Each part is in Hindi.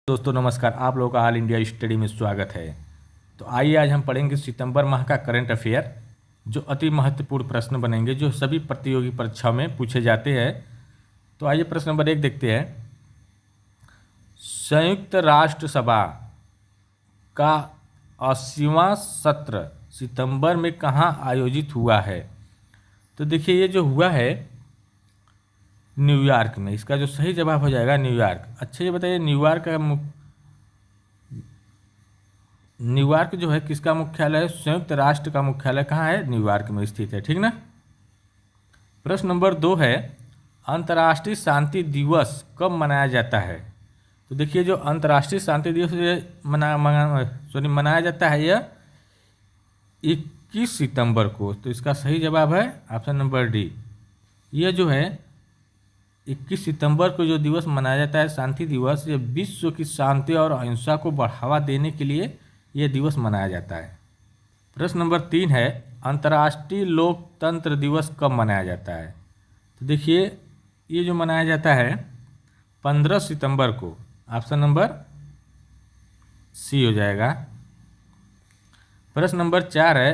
दोस्तों नमस्कार, आप लोगों का ऑल इंडिया स्टडी में स्वागत है। तो आइए आज हम पढ़ेंगे सितंबर माह का करंट अफेयर, जो अति महत्वपूर्ण प्रश्न बनेंगे जो सभी प्रतियोगी परीक्षाओं में पूछे जाते हैं। तो आइए प्रश्न नंबर 1 देखते हैं। संयुक्त राष्ट्र सभा का 80वां सत्र सितंबर में कहाँ आयोजित हुआ है? तो देखिए, ये जो हुआ है न्यूयॉर्क में। इसका जो सही जवाब हो जाएगा न्यूयॉर्क। अच्छा, ये बताइए न्यूयॉर्क जो है किसका मुख्यालय है? संयुक्त राष्ट्र का मुख्यालय कहाँ है? न्यूयॉर्क में स्थित है, ठीक ना। प्रश्न नंबर 2 है, अंतर्राष्ट्रीय शांति दिवस कब मनाया जाता है? तो देखिए, जो अंतर्राष्ट्रीय शांति दिवस मनाया जाता है यह 21 सितंबर को। तो इसका सही जवाब है ऑप्शन नंबर डी। यह जो है 21 सितंबर को जो दिवस मनाया जाता है शांति दिवस, ये विश्व की शांति और अहिंसा को बढ़ावा देने के लिए यह दिवस मनाया जाता है। प्रश्न नंबर 3 है, अंतर्राष्ट्रीय लोकतंत्र दिवस कब मनाया जाता है? तो देखिए, ये जो मनाया जाता है 15 सितंबर को। ऑप्शन नंबर सी हो जाएगा। प्रश्न नंबर 4 है,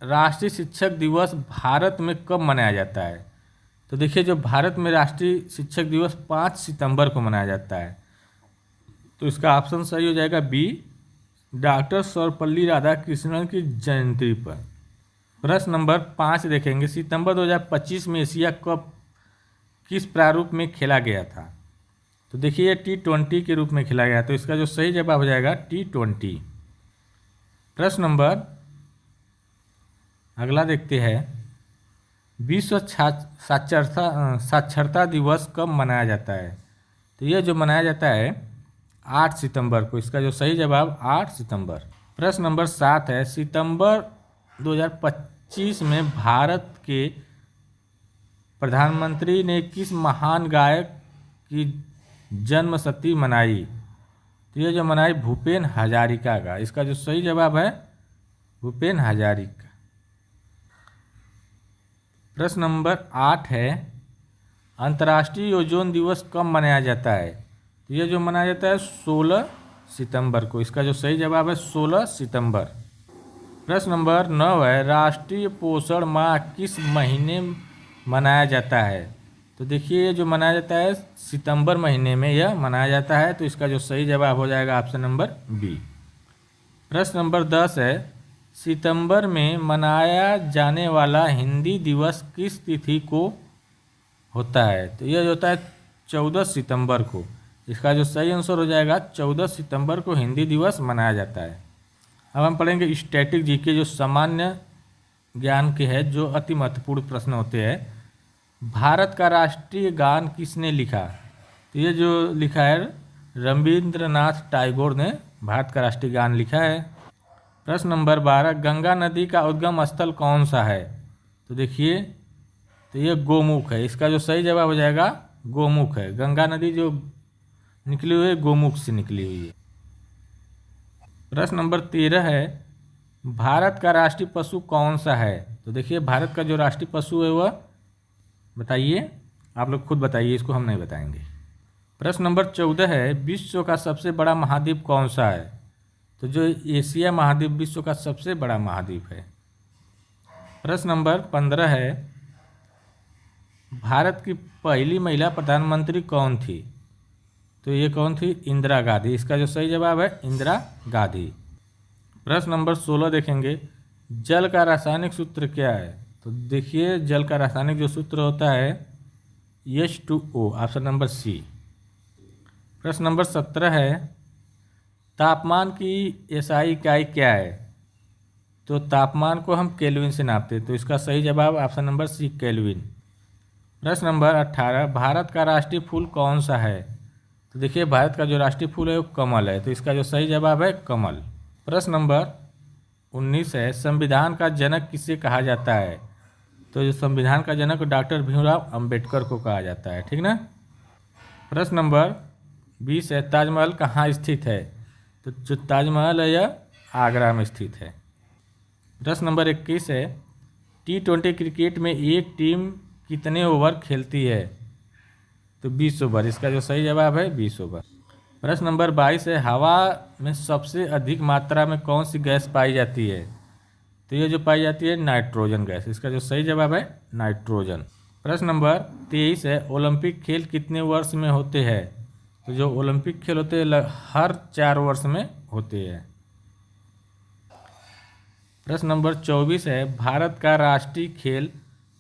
राष्ट्रीय शिक्षक दिवस भारत में कब मनाया जाता है? तो देखिए, जो भारत में राष्ट्रीय शिक्षक दिवस 5 सितंबर को मनाया जाता है। तो इसका ऑप्शन सही हो जाएगा बी, डॉक्टर सर्वपल्ली राधाकृष्णन की जयंती पर। प्रश्न नंबर 5 देखेंगे, सितंबर 2025 में एशिया कप किस प्रारूप में खेला गया था? तो देखिए, ये T20 के रूप में खेला गया। तो इसका जो सही जवाब हो जाएगा T20। प्रश्न नंबर अगला देखते हैं, विश्व साक्षरता दिवस कब मनाया जाता है? तो यह जो मनाया जाता है 8 सितंबर को। इसका जो सही जवाब 8 सितंबर। प्रश्न नंबर 7 है, सितंबर 2025 में भारत के प्रधानमंत्री ने किस महान गायक की जन्मशती मनाई? तो ये जो मनाई भूपेन हजारिका का। इसका जो सही जवाब है भूपेन हजारिका। प्रश्न नंबर 8 है, अंतर्राष्ट्रीय ओजोन दिवस कब मनाया जाता है? तो यह जो मनाया जाता है 16 सितंबर को। इसका जो सही जवाब है 16 सितंबर। प्रश्न नंबर 9 है, राष्ट्रीय पोषण माह किस महीने मनाया जाता है? तो देखिए, ये जो मनाया जाता है सितंबर महीने में यह मनाया जाता है। तो इसका जो सही जवाब हो जाएगा ऑप्शन नंबर बी। प्रश्न नंबर 10 है, सितंबर में मनाया जाने वाला हिंदी दिवस किस तिथि को होता है? तो यह होता है 14 सितंबर को। इसका जो सही आंसर हो जाएगा 14 सितंबर को हिंदी दिवस मनाया जाता है। अब हम पढ़ेंगे स्टैटिक जीके, जो सामान्य ज्ञान के है, जो अति महत्वपूर्ण प्रश्न होते हैं। भारत का राष्ट्रीय गान किसने लिखा? तो ये जो लिखा है रविंद्रनाथ टैगोर ने भारत का राष्ट्रीय गान लिखा है। प्रश्न नंबर 12, गंगा नदी का उद्गम स्थल कौन सा है? तो देखिए, तो ये गोमुख है। इसका जो सही जवाब हो जाएगा गोमुख है। गंगा नदी जो निकली हुई है गोमुख से निकली हुई है। प्रश्न नंबर 13 है, भारत का राष्ट्रीय पशु कौन सा है? तो देखिए, भारत का जो राष्ट्रीय पशु है वह बताइए, आप लोग खुद बताइए, इसको हम नहीं बताएंगे। प्रश्न नंबर 14 है, विश्व का सबसे बड़ा महाद्वीप कौन सा है? तो जो एशिया महाद्वीप विश्व का सबसे बड़ा महाद्वीप है। प्रश्न नंबर 15 है, भारत की पहली महिला प्रधानमंत्री कौन थी? तो ये कौन थी? इंदिरा गांधी। इसका जो सही जवाब है इंदिरा गांधी। प्रश्न नंबर 16 देखेंगे, जल का रासायनिक सूत्र क्या है? तो देखिए, जल का रासायनिक जो सूत्र होता है H2O। Option number C. प्रश्न नंबर 17 है, तापमान की एसआई इकाई क्या है? तो तापमान को हम केल्विन से नापते हैं। तो इसका सही जवाब ऑप्शन नंबर सी, केल्विन। प्रश्न नंबर 18, भारत का राष्ट्रीय फूल कौन सा है? तो देखिए, भारत का जो राष्ट्रीय फूल है वो कमल है। तो इसका जो सही जवाब है कमल। प्रश्न नंबर 19 है, संविधान का जनक किसे कहा जाता है? तो जो संविधान का जनक डॉक्टर भीमराव अंबेडकर को कहा जाता है, ठीक ना। प्रश्न नंबर 20 है, ताजमहल कहाँ स्थित है? तो जो ताजमहल है यह आगरा में स्थित है। प्रश्न नंबर 21 है, T20 क्रिकेट में एक टीम कितने ओवर खेलती है? तो 20 ओवर। इसका जो सही जवाब है 20 ओवर। प्रश्न नंबर 22 है, हवा में सबसे अधिक मात्रा में कौन सी गैस पाई जाती है? तो ये जो पाई जाती है नाइट्रोजन गैस। इसका जो सही जवाब है नाइट्रोजन। प्रश्न नंबर 23 है, ओलंपिक खेल कितने वर्ष में होते हैं? तो जो ओलंपिक खेल होते हैं हर 4 वर्ष में होते हैं। प्रश्न नंबर 24 है, भारत का राष्ट्रीय खेल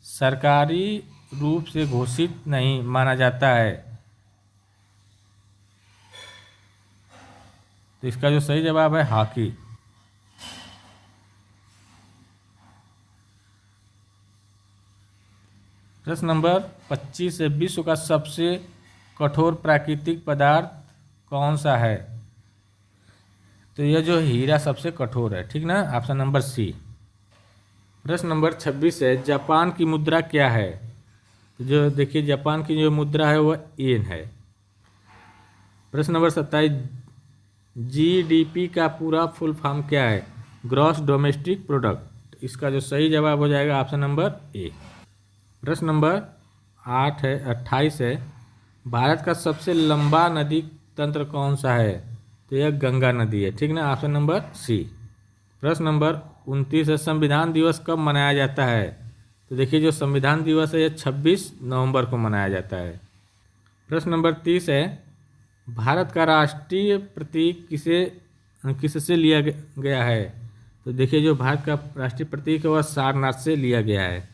सरकारी रूप से घोषित नहीं माना जाता है। तो इसका जो सही जवाब है हॉकी। प्रश्न नंबर 25 है, विश्व का सबसे कठोर प्राकृतिक पदार्थ कौन सा है? तो यह जो हीरा सबसे कठोर है, ठीक ना, ऑप्शन नंबर सी। प्रश्न नंबर 26 है, जापान की मुद्रा क्या है? तो जो देखिए जापान की जो मुद्रा है वह येन है। प्रश्न नंबर 27, जीडीपी का पूरा फुल फॉर्म क्या है? Gross domestic product. इसका जो सही जवाब हो जाएगा ऑप्शन नंबर ए। प्रश्न नंबर 28 है, भारत का सबसे लंबा नदी तंत्र कौन सा है? तो यह गंगा नदी है, ठीक ना, ऑप्शन नंबर सी। प्रश्न नंबर 29 है, संविधान दिवस कब मनाया जाता है? तो देखिए जो संविधान दिवस है यह 26 नवंबर को मनाया जाता है। प्रश्न नंबर 30 है, भारत का राष्ट्रीय प्रतीक किससे लिया गया है? तो देखिए जो भारत का राष्ट्रीय प्रतीक है वह सारनाथ से लिया गया है।